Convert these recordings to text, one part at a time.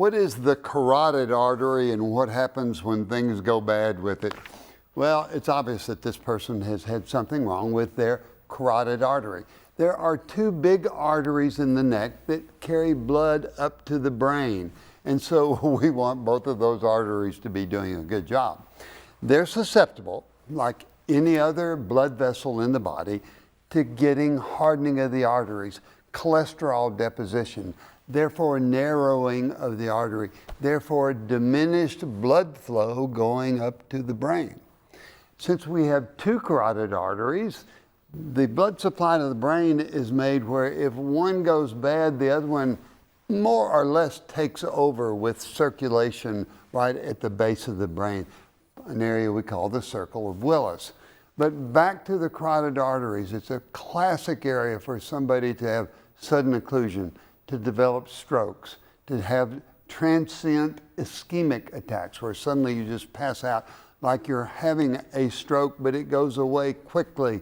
What is the carotid artery and what happens when things go bad with it? Well, it's obvious that this person has had something wrong with their carotid artery. There are two big arteries in the neck that carry blood up to the brain. And so we want both of those arteries to be doing a good job. They're susceptible, like any other blood vessel in the body, to getting hardening of the arteries, cholesterol deposition, therefore narrowing of the artery, therefore diminished blood flow going up to the brain. Since we have two carotid arteries, the blood supply to the brain is made where if one goes bad, the other one more or less takes over with circulation right at the base of the brain, an area we call the circle of Willis. But back to the carotid arteries, it's a classic area for somebody to have sudden occlusion, to develop strokes, to have transient ischemic attacks where suddenly you just pass out like you're having a stroke, but it goes away quickly.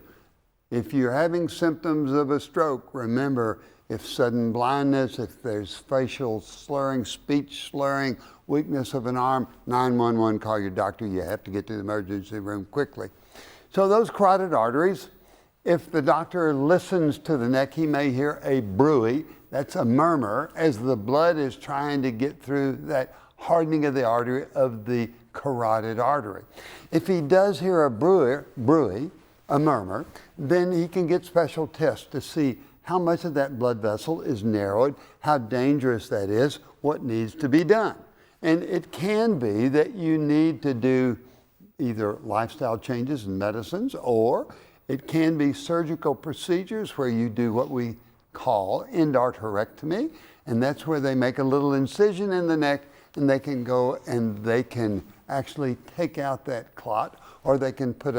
If you're having symptoms of a stroke, remember, if sudden blindness, if there's facial slurring, speech slurring, weakness of an arm, 911, call your doctor. You have to get to the emergency room quickly. So those carotid arteries, if the doctor listens to the neck, he may hear a bruit. That's a murmur as the blood is trying to get through that hardening of the artery of the carotid artery. If he does hear a bruit, a murmur, then he can get special tests to see how much of that blood vessel is narrowed, how dangerous that is, what needs to be done. And it can be that you need to do either lifestyle changes and medicines, or it can be surgical procedures where you do what we call endarterectomy, and that's where they make a little incision in the neck and they can go and they can actually take out that clot, or they can put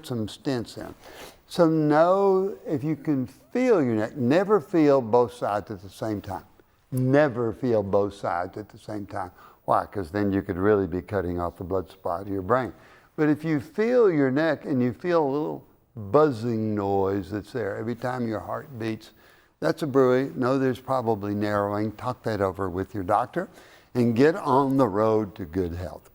some stents in. So know if you can feel your neck, never feel both sides at the same time. Never feel both sides at the same time. Why? Because then you could really be cutting off the blood supply to your brain. But if you feel your neck and you feel a little buzzing noise that's there every time your heart beats, that's a bruit. Know there's probably narrowing. Talk that over with your doctor and get on the road to good health.